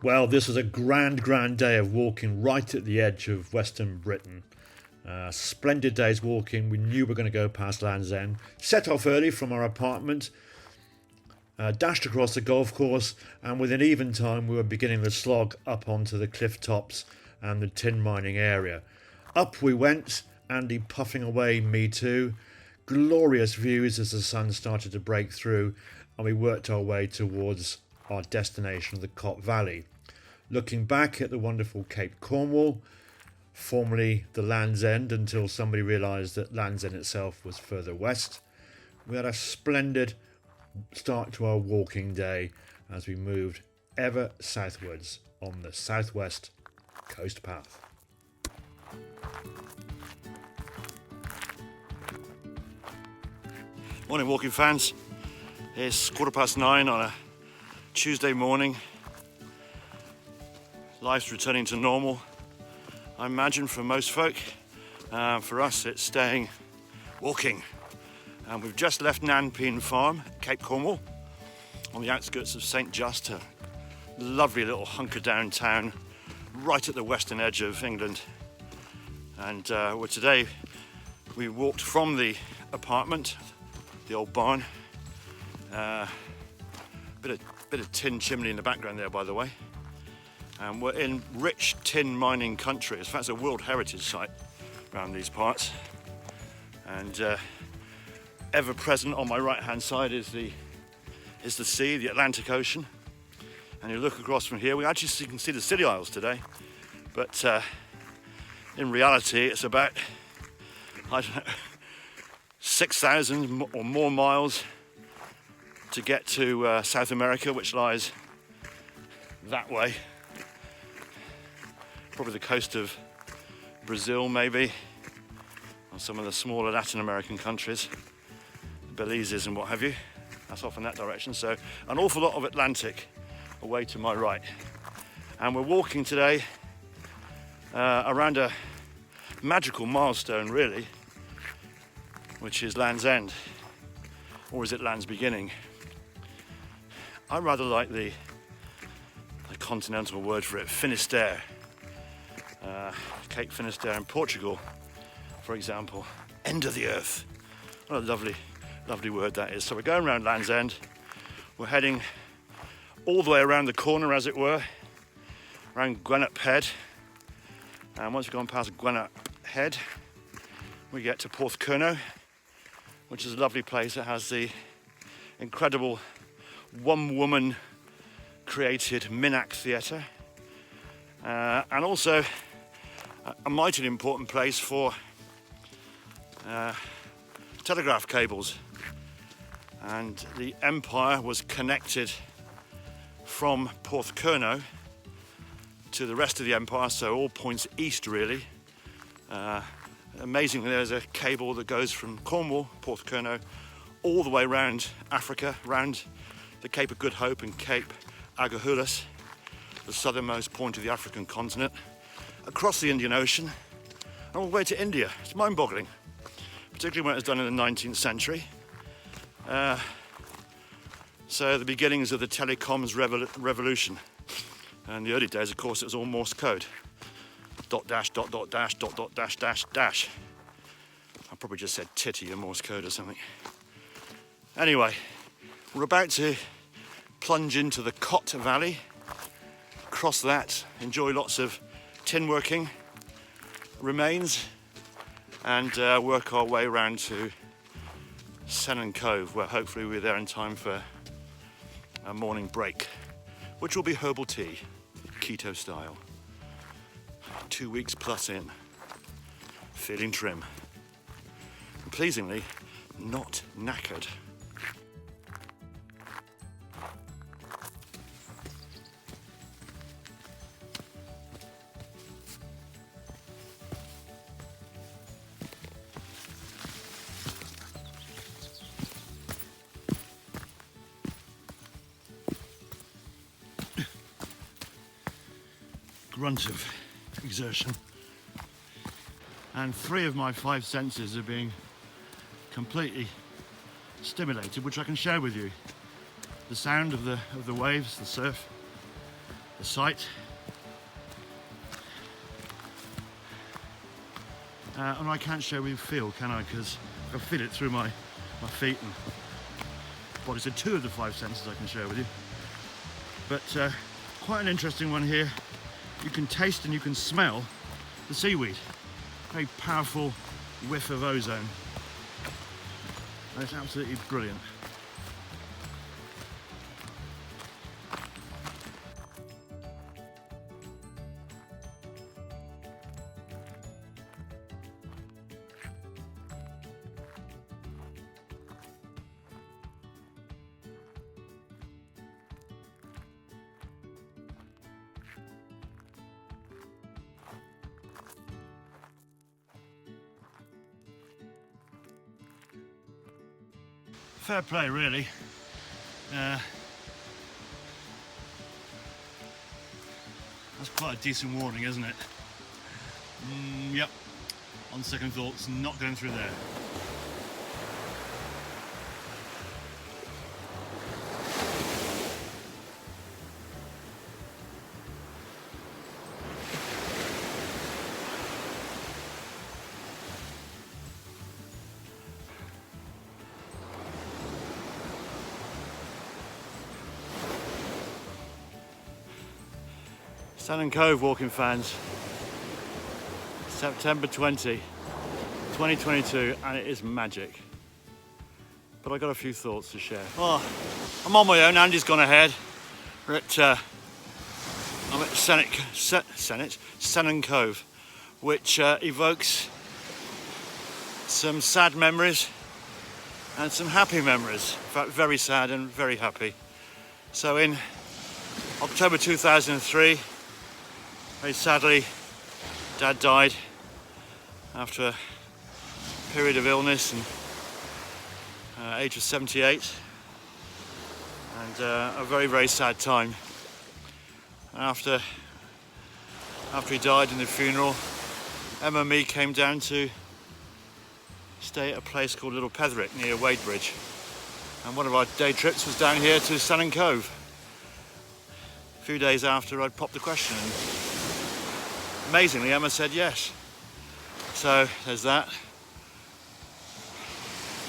Well, this was a grand day of walking right at the edge of Western Britain. Splendid day's walking. We knew we were going to go past Land's End. Set off early from our apartment, dashed across the golf course, and within even time we were beginning the slog up onto the cliff tops and the tin mining area. Up we went, Andy puffing away, me too. Glorious views as the sun started to break through, and we worked our way towards our destination, the Cop Valley. Looking back at the wonderful Cape Cornwall, formerly the Land's End, until somebody realised that Land's End itself was further west. We had a splendid start to our walking day as we moved ever southwards on the southwest coast path. Morning walking fans, it's 9:15 on a Tuesday morning. Life's returning to normal, I imagine, for most folk. For us it's staying walking. We've just left Nanpeen Farm, Cape Cornwall, on the outskirts of St Just, a lovely little hunker down town right at the western edge of England. And today we walked from the apartment, the old barn, bit of tin chimney in the background there, by the way. And we're in rich tin mining country. In fact, it's a World Heritage Site around these parts. And ever present on my right hand side is the sea, the Atlantic Ocean. And you look across from here, we actually can see the Scilly Isles today. But in reality, it's about, 6,000 or more miles to get to South America, which lies that way. Probably the coast of Brazil, maybe, or some of the smaller Latin American countries, Belize's and what have you. That's off in that direction. So an awful lot of Atlantic away to my right. And we're walking today around a magical milestone, really, which is Land's End, or is it Land's Beginning? I rather like the continental word for it, Finisterre. Cape Finisterre in Portugal, for example. End of the earth. What a lovely word that is. So we're going around Land's End. We're heading all the way around the corner, as it were, around Granite Head. And once we've gone past Granite Head, we get to Porthcurno, which is a lovely place that has the incredible one-woman created Minack Theatre, and also a mightily important place for telegraph cables. And the empire was connected from Porthcurno to the rest of the empire, so all points east, really. Amazingly, there's a cable that goes from Cornwall, Porthcurno, all the way around Africa, round the Cape of Good Hope and Cape Agulhas, the southernmost point of the African continent, across the Indian Ocean, and all the way to India. It's mind-boggling, particularly when it was done in the 19th century. So the beginnings of the telecoms revolution. And the early days, of course, it was all Morse code. Dot dash, dot dot dash, dot dot dash dash dash. I probably just said titty in Morse code or something. Anyway, we're about to plunge into the Cot Valley, cross that, enjoy lots of tin working remains, and work our way around to Seminal Cove, where hopefully we're there in time for a morning break, which will be herbal tea, keto style. 2 weeks plus in, feeling trim, and pleasingly not knackered. Grunt of exertion, and 3 of my 5 senses are being completely stimulated, which I can share with you. The sound of the waves, the surf, the site. And I can't show you feel, can I? Because I feel it through my feet and body. So 2 of the 5 senses I can share with you. But quite an interesting one here. You can taste and you can smell the seaweed. Very powerful whiff of ozone. And it's absolutely brilliant. Fair play, really. That's quite a decent warning, isn't it? Yep. On second thoughts, not going through there. Seminal Cove walking fans, September 20, 2022, and it is magic. But I got a few thoughts to share. Oh, I'm on my own. Andy's gone ahead. I'm at Seminal Cove, which evokes some sad memories and some happy memories. In fact, very sad and very happy. So in October 2003, very sadly, Dad died after a period of illness and age of 78, and a very, very sad time. After he died in the funeral, Emma and me came down to stay at a place called Little Petherick near Wadebridge, and one of our day trips was down here to Seminal Cove. A few days after I'd popped the question, and amazingly Emma said yes. So there's that.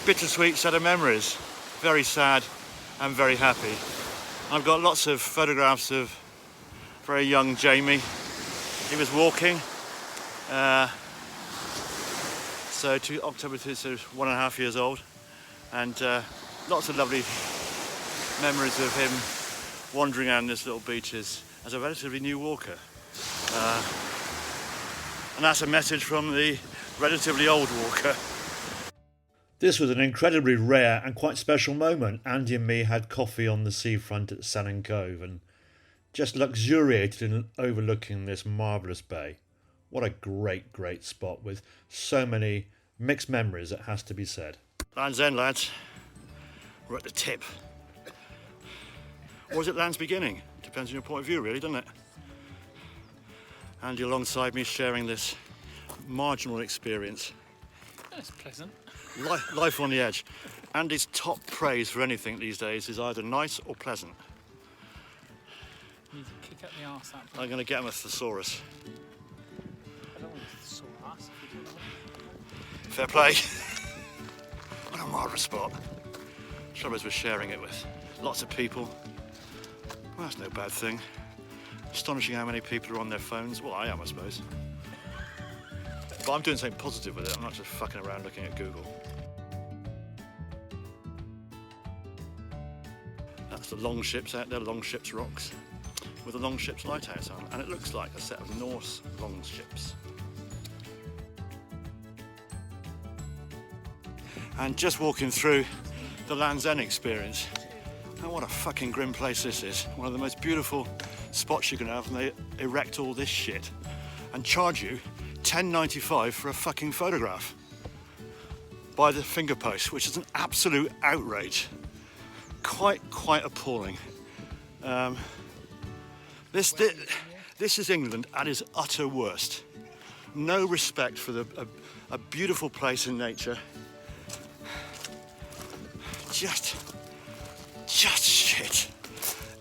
Bittersweet set of memories, very sad and very happy. I've got lots of photographs of very young Jamie. He was walking, so to October 2, so 1.5 years old, and lots of lovely memories of him wandering around this little beaches as a relatively new walker. And that's a message from the relatively old walker. This was an incredibly rare and quite special moment. Andy and me had coffee on the seafront at Seminal Cove and just luxuriated in overlooking this marvellous bay. What a great, great spot with so many mixed memories, it has to be said. Land's End, lads. We're at the tip. Or is it land's beginning? Depends on your point of view, really, doesn't it? Andy alongside me sharing this marginal experience. That's pleasant. Life on the edge. Andy's top praise for anything these days is either nice or pleasant. You need to kick up the arse that I'm going to get him a thesaurus. I don't want a thesaurus if you do that. Fair play. What a marvellous spot. Trouble is we're sharing it with lots of people. Well, that's no bad thing. Astonishing how many people are on their phones. Well, I am, I suppose. But I'm doing something positive with it. I'm not just fucking around looking at Google. That's the Longships out there, Longships Rocks, with the Longships Lighthouse on, and it looks like a set of Norse longships. And just walking through the Land's End experience, and what a fucking grim place this is. One of the most beautiful spots you can have, and they erect all this shit and charge you $10.95 for a fucking photograph by the finger post, which is an absolute outrage. Quite appalling. This is England at its utter worst. No respect for a beautiful place in nature. Just shit.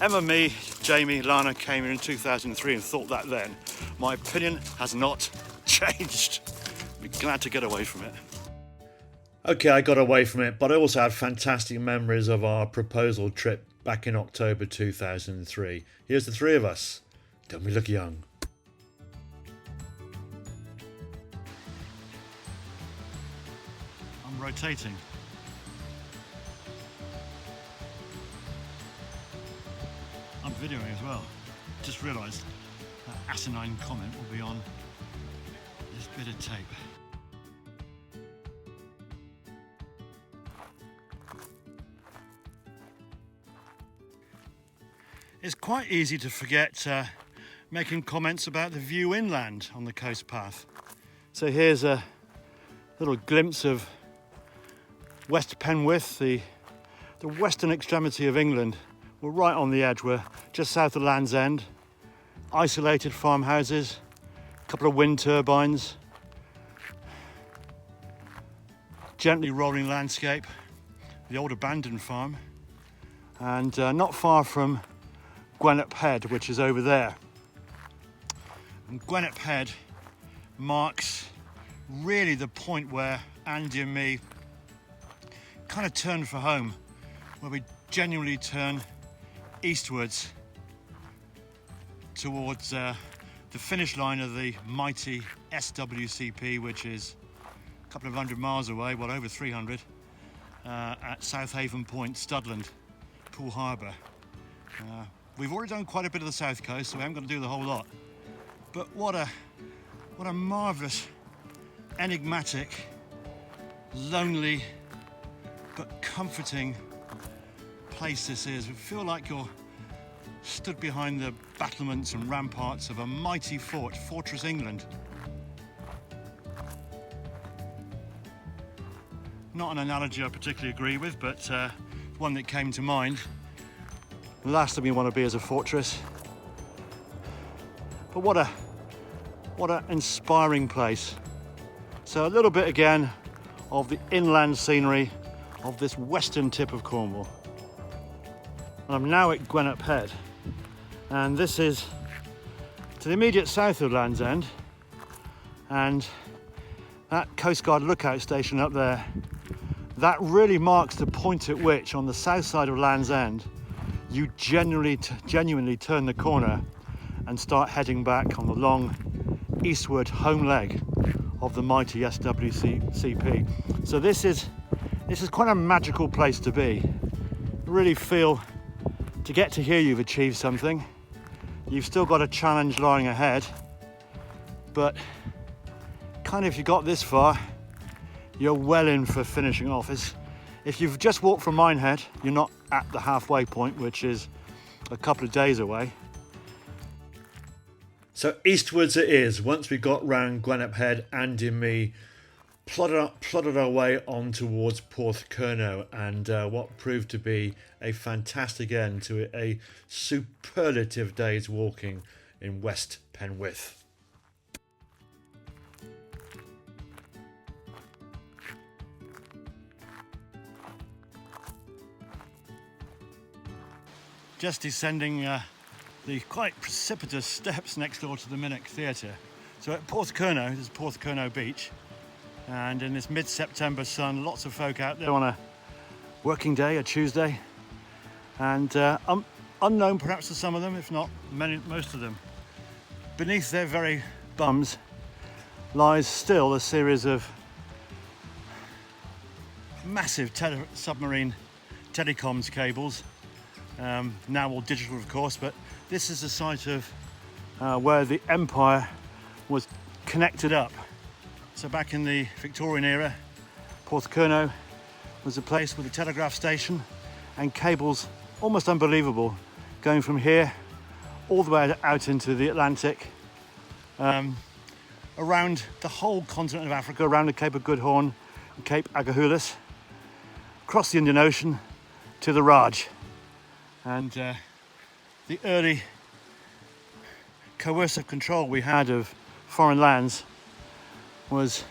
Emma and me Jamie Lana came here in 2003 and thought that then. My opinion has not changed. I'd be glad to get away from it. Okay, I got away from it, but I also had fantastic memories of our proposal trip back in October 2003. Here's the three of us. Don't we look young? I'm rotating. I'm videoing as well. Just realised that asinine comment will be on this bit of tape. It's quite easy to forget making comments about the view inland on the coast path. So here's a little glimpse of West Penwith, the western extremity of England. We're right on the edge, we're just south of Land's End. Isolated farmhouses, a couple of wind turbines, gently rolling landscape, the old abandoned farm, and not far from Granite Head, which is over there. And Granite Head marks really the point where Andy and me kind of turned for home, where we genuinely turn eastwards towards the finish line of the mighty SWCP, which is a couple of 100 miles away, well over 300, at Southaven Point, Studland, Poole Harbour. We've already done quite a bit of the south coast, so we haven't got to do the whole lot. But what a marvellous, enigmatic, lonely, but comforting place this is. We feel like you're stood behind the battlements and ramparts of a mighty fort, Fortress England. Not an analogy I particularly agree with, but one that came to mind. The last thing we want to be is a fortress. But what an inspiring place. So a little bit again of the inland scenery of this western tip of Cornwall. And I'm now at Granite Head, and this is to the immediate south of Land's End, and that Coast Guard lookout station up there, that really marks the point at which on the south side of Land's End you genuinely turn the corner and start heading back on the long eastward home leg of the mighty SWCP. So this is quite a magical place to be. You really feel to get to here you've achieved something. You've still got a challenge lying ahead, but kind of if you got this far, you're well in for finishing off. If you've just walked from Minehead, you're not at the halfway point, which is a couple of days away. So eastwards it is. Once we got round Granite Head, Andy and me plodded our way on towards Porthcurno, and what proved to be a fantastic end to a superlative day's walking in West Penwith. Just descending the quite precipitous steps next door to the Minnock Theatre. So at Porthcurno, this is Porthcurno Beach, and in this mid-September sun, lots of folk out there on a working day, a Tuesday, and unknown perhaps to some of them, if not most of them. Beneath their very bums lies still a series of massive submarine telecoms cables. Now all digital, of course, but this is the site of where the Empire was connected up. So back in the Victorian era, Porthcurno was a place with a telegraph station and cables, almost unbelievable, going from here all the way out into the Atlantic, around the whole continent of Africa, around the Cape of Good Horn and Cape Agahulus, across the Indian Ocean to the Raj. And the early coercive control we had of foreign lands was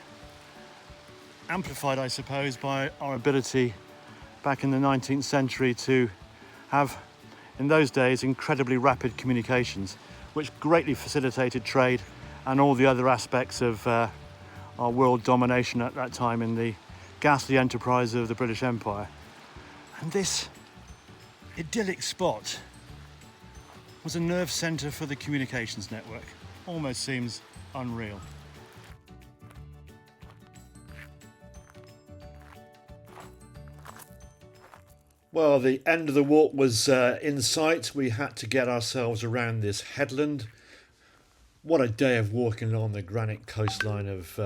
amplified, I suppose, by our ability back in the 19th century to have in those days, incredibly rapid communications, which greatly facilitated trade and all the other aspects of our world domination at that time in the ghastly enterprise of the British Empire. And this idyllic spot was a nerve centre for the communications network. Almost seems unreal. Well, the end of the walk was in sight. We had to get ourselves around this headland. What a day of walking along the granite coastline of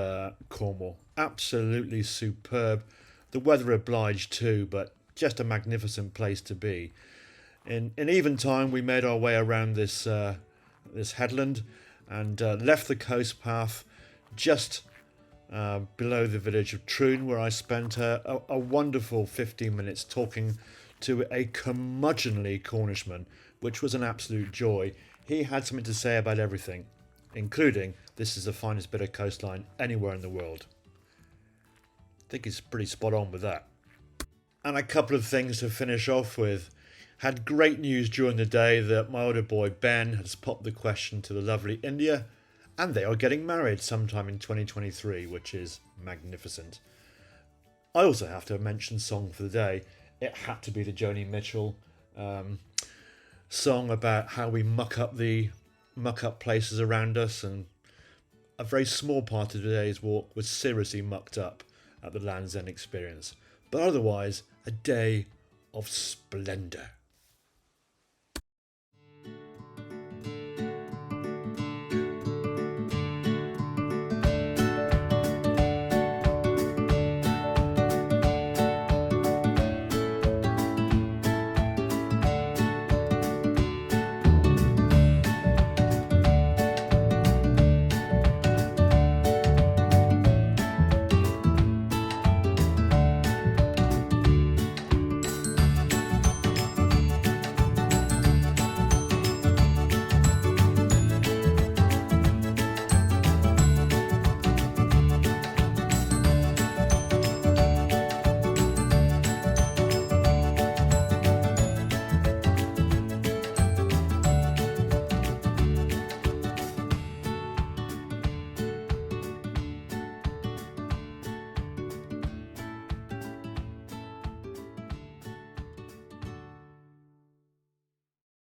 Cornwall. Absolutely superb. The weather obliged too, but just a magnificent place to be. In even time, we made our way around this headland and left the coast path just below the village of Treen, where I spent a wonderful 15 minutes talking to a curmudgeonly Cornishman, which was an absolute joy. He had something to say about everything, including this is the finest bit of coastline anywhere in the world. I think he's pretty spot on with that. And a couple of things to finish off with. Had great news during the day that my older boy Ben has popped the question to the lovely India, and they are getting married sometime in 2023, which is magnificent. I also have to mention song for the day. It had to be the Joni Mitchell song about how we muck up places around us, and a very small part of today's walk was seriously mucked up at the Land's End experience. But otherwise, a day of splendour.